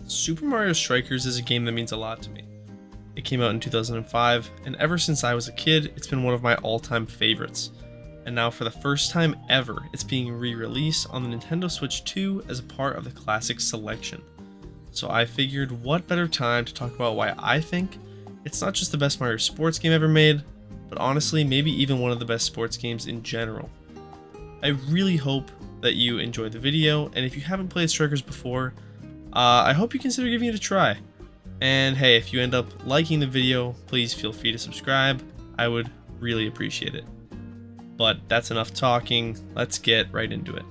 Super Mario Strikers is a game that means a lot to me. It came out in 2005, and ever since I was a kid, it's been one of my all-time favorites. And now for the first time ever, it's being re-released on the Nintendo Switch 2 as a part of the Classic Selection. So I figured what better time to talk about why I think it's not just the best Mario sports game ever made, but honestly maybe even one of the best sports games in general. I really hope that you enjoyed the video, and if you haven't played Strikers before, I hope you consider giving it a try. And hey, if you end up liking the video, please feel free to subscribe. I would really appreciate it. But that's enough talking, let's get right into it.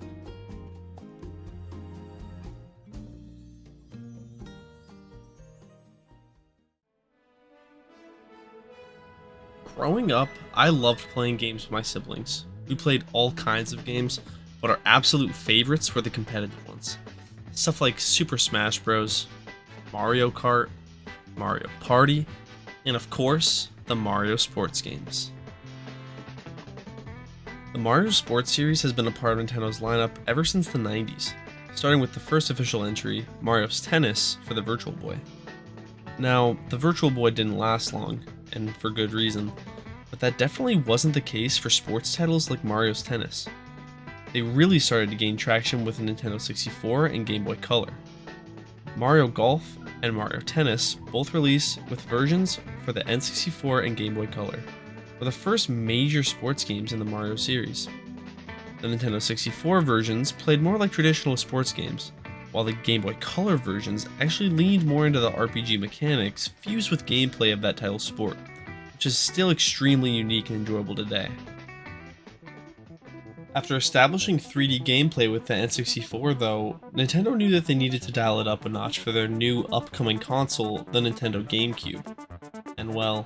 Growing up, I loved playing games with my siblings. We played all kinds of games, but our absolute favorites were the competitive ones. Stuff like Super Smash Bros., Mario Kart, Mario Party, and of course, the Mario sports games. The Mario Sports series has been a part of Nintendo's lineup ever since the 90s, starting with the first official entry, Mario's Tennis, for the Virtual Boy. Now, the Virtual Boy didn't last long, and for good reason, but that definitely wasn't the case for sports titles like Mario's Tennis. They really started to gain traction with the Nintendo 64 and Game Boy Color. Mario Golf and Mario Tennis both released with versions for the N64 and Game Boy Color, were the first major sports games in the Mario series. The Nintendo 64 versions played more like traditional sports games, while the Game Boy Color versions actually leaned more into the RPG mechanics fused with gameplay of that title's sport, which is still extremely unique and enjoyable today. After establishing 3D gameplay with the N64 though, Nintendo knew that they needed to dial it up a notch for their new upcoming console, the Nintendo GameCube. And well,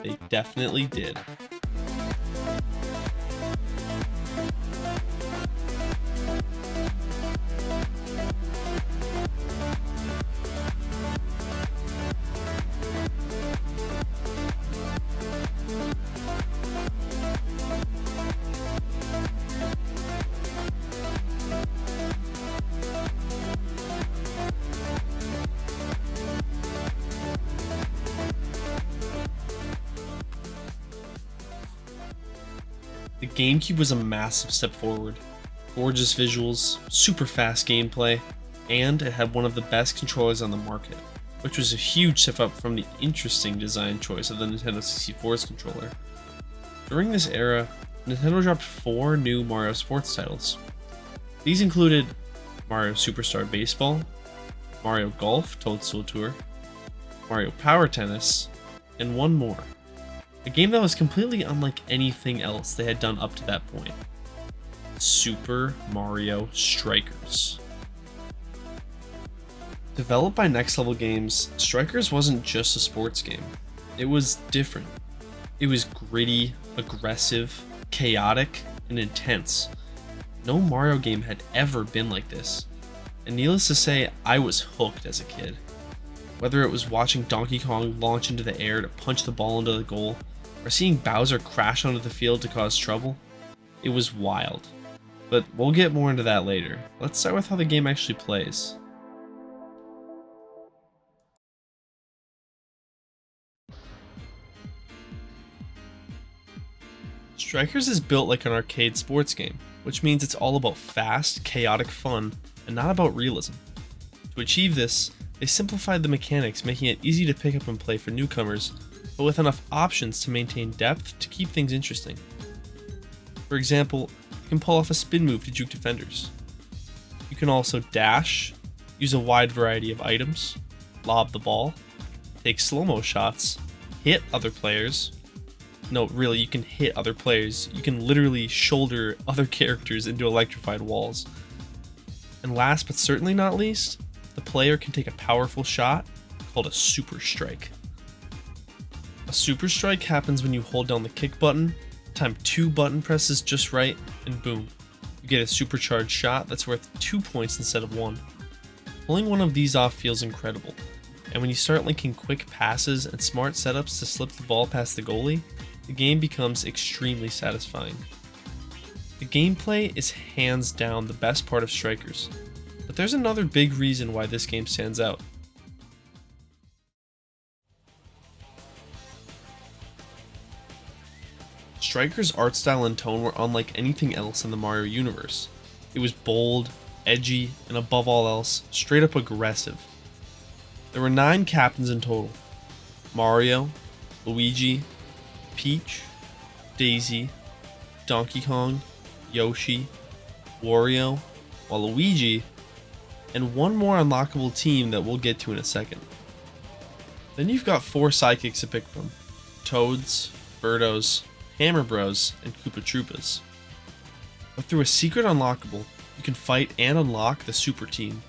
they definitely did. The GameCube was a massive step forward. Gorgeous visuals, super fast gameplay, and it had one of the best controllers on the market, which was a huge step up from the interesting design choice of the Nintendo 64's controller. During this era, Nintendo dropped 4 new Mario sports titles. These included Mario Superstar Baseball, Mario Golf Toadstool Tour, Mario Power Tennis, and one more. A game that was completely unlike anything else they had done up to that point. Super Mario Strikers. Developed by Next Level Games, Strikers wasn't just a sports game. It was different. It was gritty, aggressive, chaotic, and intense. No Mario game had ever been like this. And needless to say, I was hooked as a kid. Whether it was watching Donkey Kong launch into the air to punch the ball into the goal, or seeing Bowser crash onto the field to cause trouble, it was wild. But we'll get more into that later. Let's start with how the game actually plays. Strikers is built like an arcade sports game, which means it's all about fast, chaotic fun, and not about realism. To achieve this, they simplified the mechanics, making it easy to pick up and play for newcomers, but with enough options to maintain depth to keep things interesting. For example, you can pull off a spin move to juke defenders. You can also dash, use a wide variety of items, lob the ball, take slow-mo shots, hit other players. No, really, you can hit other players. You can literally shoulder other characters into electrified walls. And last but certainly not least, the player can take a powerful shot called a Super Strike. A Super Strike happens when you hold down the kick button, time 2 button presses just right, and boom, you get a supercharged shot that's worth 2 points instead of 1. Pulling one of these off feels incredible, and when you start linking quick passes and smart setups to slip the ball past the goalie, the game becomes extremely satisfying. The gameplay is hands down the best part of Strikers. But there's another big reason why this game stands out. Striker's art style and tone were unlike anything else in the Mario universe. It was bold, edgy, and above all else, straight up aggressive. There were 9 captains in total: Mario, Luigi, Peach, Daisy, Donkey Kong, Yoshi, Wario, Waluigi, and one more unlockable team that we'll get to in a second. Then you've got 4 sidekicks to pick from: Toads, Birdos, Hammer Bros, and Koopa Troopas. But through a secret unlockable, you can fight and unlock the Super Team.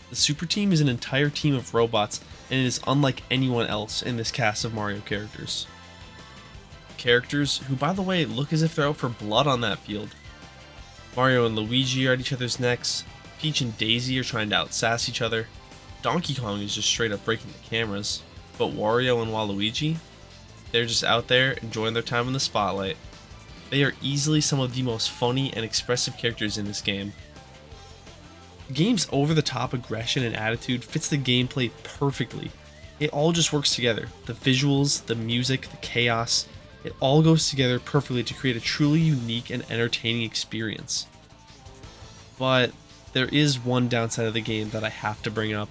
The Super Team is an entire team of robots, and it is unlike anyone else in this cast of Mario characters. Characters who, by the way, look as if they're out for blood on that field. Mario and Luigi are at each other's necks, Peach and Daisy are trying to outsass each other, Donkey Kong is just straight up breaking the cameras, but Wario and Waluigi, they're just out there enjoying their time in the spotlight. They are easily some of the most funny and expressive characters in this game. The game's over-the-top aggression and attitude fits the gameplay perfectly. It all just works together. The visuals, the music, the chaos, it all goes together perfectly to create a truly unique and entertaining experience. But there is one downside of the game that I have to bring up.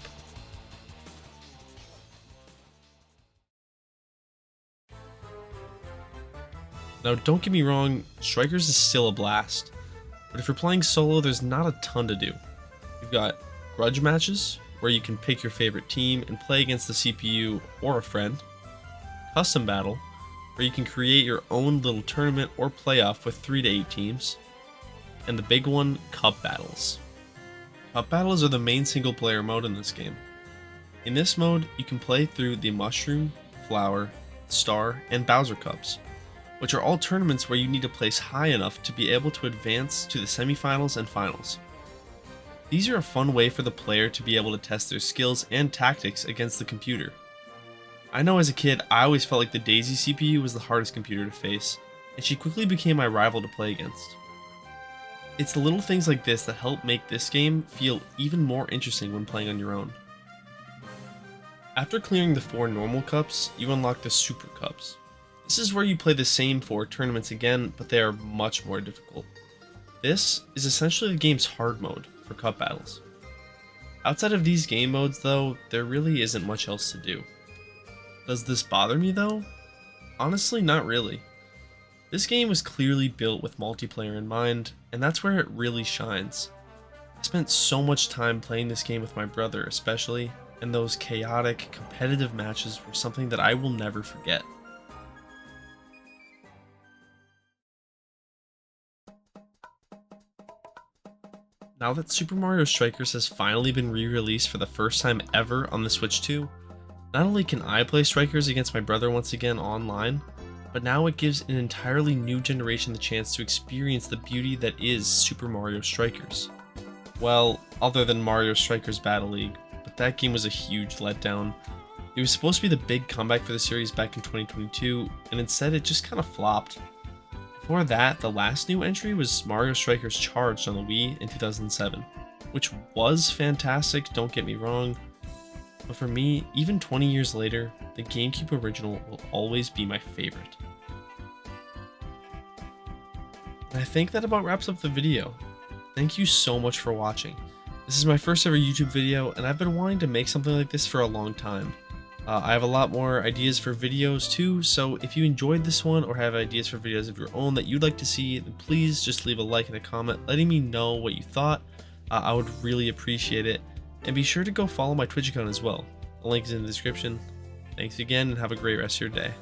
Now, don't get me wrong, Strikers is still a blast, but if you're playing solo, there's not a ton to do. You've got grudge matches, where you can pick your favorite team and play against the CPU or a friend, custom battle, where you can create your own little tournament or playoff with 3 to 8 teams, and the big one, cup battles. Cup battles are the main single player mode in this game. In this mode, you can play through the Mushroom, Flower, Star, and Bowser Cups, which are all tournaments where you need to place high enough to be able to advance to the semifinals and finals. These are a fun way for the player to be able to test their skills and tactics against the computer. I know as a kid, I always felt like the Daisy CPU was the hardest computer to face, and she quickly became my rival to play against. It's the little things like this that help make this game feel even more interesting when playing on your own. After clearing the 4 normal cups, you unlock the Super Cups. This is where you play the same 4 tournaments again, but they are much more difficult. This is essentially the game's hard mode for cup battles. Outside of these game modes though, there really isn't much else to do. Does this bother me though? Honestly, not really. This game was clearly built with multiplayer in mind, and that's where it really shines. I spent so much time playing this game with my brother especially, and those chaotic, competitive matches were something that I will never forget. Now that Super Mario Strikers has finally been re-released for the first time ever on the Switch 2, not only can I play Strikers against my brother once again online, but now it gives an entirely new generation the chance to experience the beauty that is Super Mario Strikers. Well, other than Mario Strikers Battle League, but that game was a huge letdown. It was supposed to be the big comeback for the series back in 2022, and instead it just kind of flopped. Before that, the last new entry was Mario Strikers Charged on the Wii in 2007, which was fantastic, don't get me wrong, but for me, even 20 years later, the GameCube original will always be my favorite. And I think that about wraps up the video. Thank you so much for watching. This is my first ever YouTube video, and I've been wanting to make something like this for a long time. I have a lot more ideas for videos too, so if you enjoyed this one or have ideas for videos of your own that you'd like to see, then please just leave a like and a comment letting me know what you thought. I would really appreciate it. And be sure to go follow my Twitch account as well. The link is in the description. Thanks again and have a great rest of your day.